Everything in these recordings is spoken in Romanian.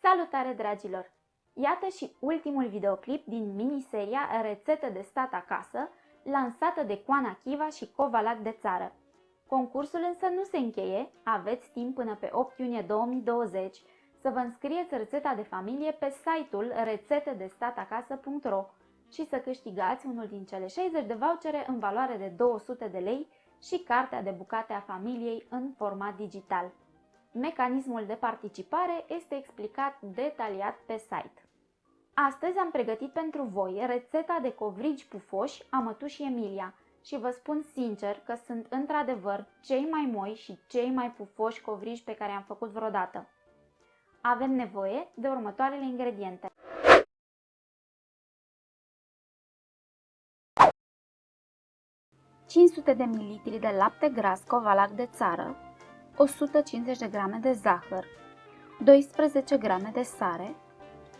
Salutare, dragilor! Iată și ultimul videoclip din miniseria Rețete de stat acasă, lansată de Coana Chiva și Covalac de țară. Concursul însă nu se încheie, aveți timp până pe 8 iunie 2020 să vă înscrieți rețeta de familie pe site-ul rețetedestatacasă.ro și să câștigați unul din cele 60 de vouchere în valoare de 200 de lei și cartea de bucate a familiei în format digital. Mecanismul de participare este explicat detaliat pe site. Astăzi am pregătit pentru voi rețeta de covrigi pufoși a mătușii Emilia și vă spun sincer că sunt într-adevăr cei mai moi și cei mai pufoși covrigi pe care am făcut vreodată. Avem nevoie de următoarele ingrediente. ...500 de ml de lapte gras Covalac de țară, 150 de grame de zahăr, 12 grame de sare,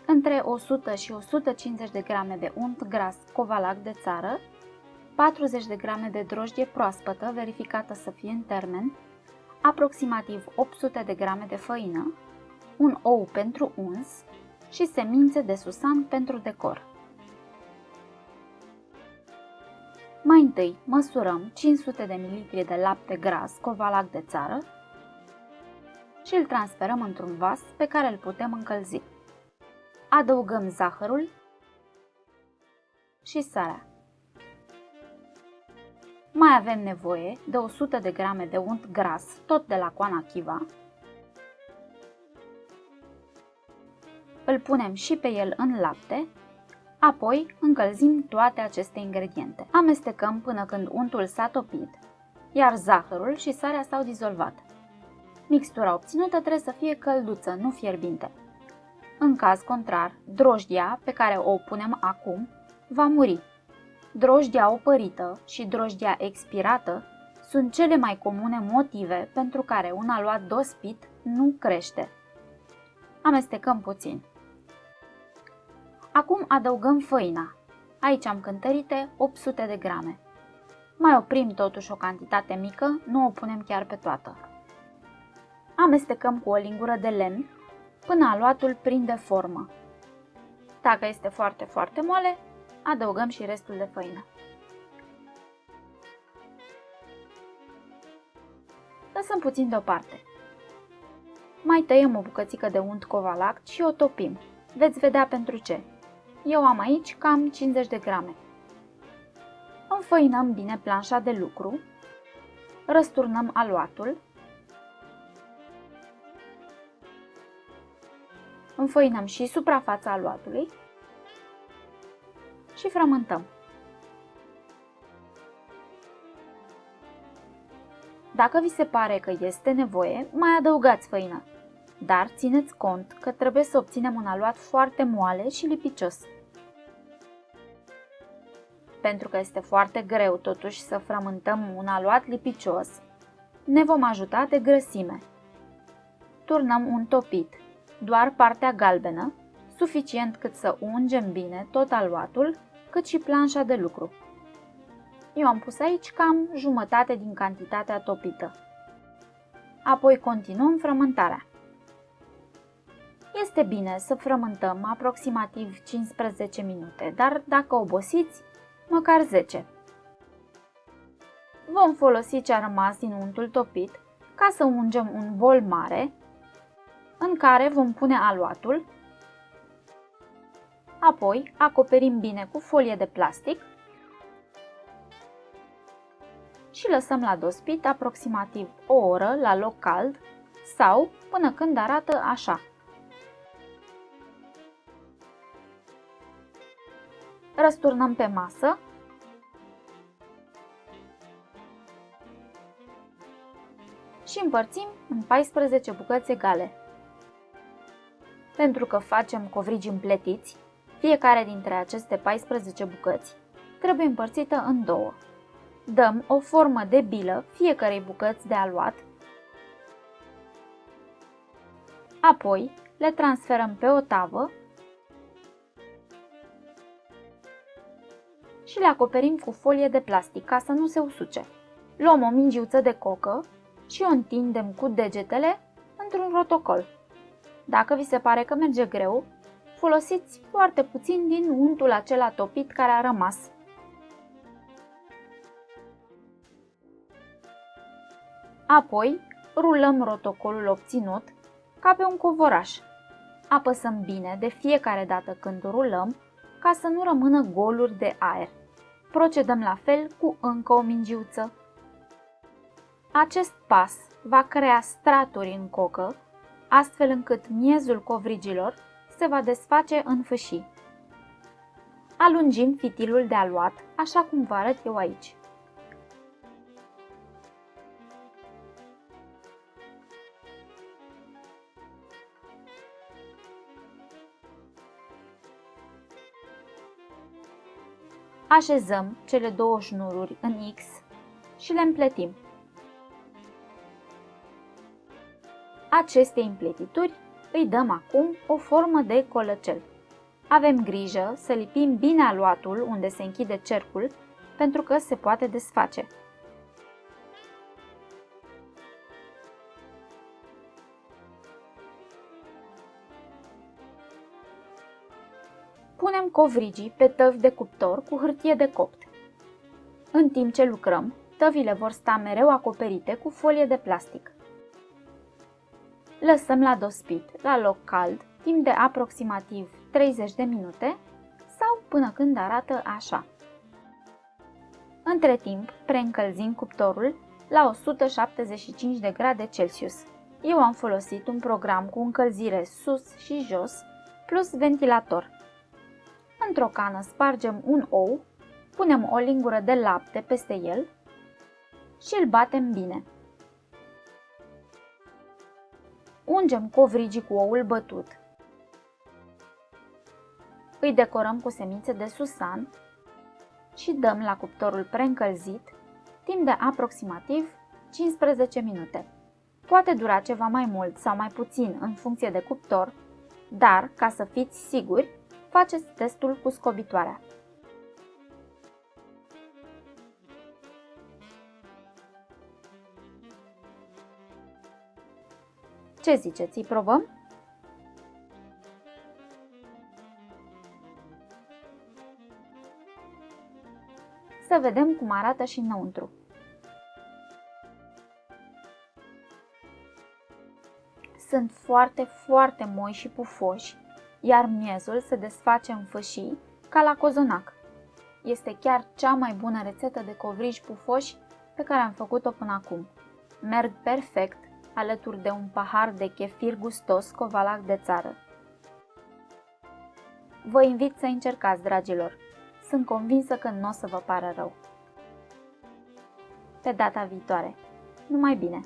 între 100 și 150 de grame de unt gras Covalac de țară, 40 de grame de drojdie proaspătă verificată să fie în termen, aproximativ 800 de grame de făină, un ou pentru uns și semințe de susan pentru decor. Mai întâi măsurăm 500 de ml de lapte gras Covalac de țară și îl transferăm într-un vas pe care îl putem încălzi. Adăugăm zahărul și sarea. Mai avem nevoie de 100 de grame de unt gras, tot de la Coana Chiva. Îl punem și pe el în lapte, apoi încălzim toate aceste ingrediente. Amestecăm până când untul s-a topit, iar zahărul și sarea s-au dizolvat. Mixtura obținută trebuie să fie călduță, nu fierbinte. În caz contrar, drojdia pe care o punem acum va muri. Drojdia opărită și drojdia expirată sunt cele mai comune motive pentru care un aluat dospit nu crește. Amestecăm puțin. Acum adăugăm făina. Aici am cântărite 800 de grame. Mai oprim totuși o cantitate mică, nu o punem chiar pe toată. Amestecăm cu o lingură de lemn până aluatul prinde formă. Dacă este foarte moale, adăugăm și restul de făină. Lăsăm puțin deoparte. Mai tăiem o bucățică de unt Covalac și o topim. Veți vedea pentru ce. Eu am aici cam 50 de grame. Înfăinăm bine planșa de lucru, răsturnăm aluatul, înfăinăm și suprafața aluatului și frământăm. Dacă vi se pare că este nevoie, mai adăugați făină, dar țineți cont că trebuie să obținem un aluat foarte moale și lipicios. Pentru că este foarte greu totuși să frământăm un aluat lipicios, ne vom ajuta de grăsime. Turnăm un topit, doar partea galbenă, suficient cât să ungem bine tot aluatul, cât și planșa de lucru. Eu am pus aici cam jumătate din cantitatea topită. Apoi continuăm frământarea. Este bine să frământăm aproximativ 15 minute, dar dacă obosiți, măcar 10. Vom folosi ce a rămas din untul topit ca să ungem un bol mare în care vom pune aluatul, apoi acoperim bine cu folie de plastic și lăsăm la dospit aproximativ o oră la loc cald sau până când arată așa. Răsturnăm pe masă și împărțim în 14 bucăți egale. Pentru că facem covrigi împletiți, fiecare dintre aceste 14 bucăți trebuie împărțită în două. Dăm o formă de bilă fiecărei bucăți de aluat, apoi le transferăm pe o tavă și le acoperim cu folie de plastic ca să nu se usuce. Luăm o mingiuță de cocă și o întindem cu degetele într-un rotocol. Dacă vi se pare că merge greu, folosiți foarte puțin din untul acela topit care a rămas. Apoi, rulăm rotocolul obținut ca pe un covoraș. Apăsăm bine de fiecare dată când rulăm ca să nu rămână goluri de aer. Procedăm la fel cu încă o mingiuță. Acest pas va crea straturi în cocă, astfel încât miezul covrigilor se va desface în fâșii. Alungim fitilul de aluat, așa cum vă arăt eu aici. Așezăm cele două șnururi în X și le împletim. Acestei împletituri îi dăm acum o formă de colăcel. Avem grijă să lipim bine aluatul unde se închide cercul, pentru că se poate desface. Punem covrigii pe tăvi de cuptor cu hârtie de copt. În timp ce lucrăm, tăvile vor sta mereu acoperite cu folie de plastic. Lăsăm la dospit, la loc cald, timp de aproximativ 30 de minute sau până când arată așa. Între timp, preîncălzim cuptorul la 175 de grade Celsius. Eu am folosit un program cu încălzire sus și jos, plus ventilator. Într-o cană spargem un ou, punem o lingură de lapte peste el și îl batem bine. Ungem covrigii cu oul bătut. Îi decorăm cu semințe de susan și dăm la cuptorul preîncălzit timp de aproximativ 15 minute. Poate dura ceva mai mult sau mai puțin în funcție de cuptor, dar, ca să fiți siguri, faceți testul cu scobitoarea. Ce ziceți, îi probăm? Să vedem cum arată și înăuntru. Sunt foarte moi și pufoși, iar miezul se desface în fâșii ca la cozonac. Este chiar cea mai bună rețetă de covrigi pufoși pe care am făcut-o până acum. Merg perfect alături de un pahar de chefir gustos Covalac de țară. Vă invit să încercați, dragilor. Sunt convinsă că nu o să vă pară rău. Pe data viitoare. Numai bine!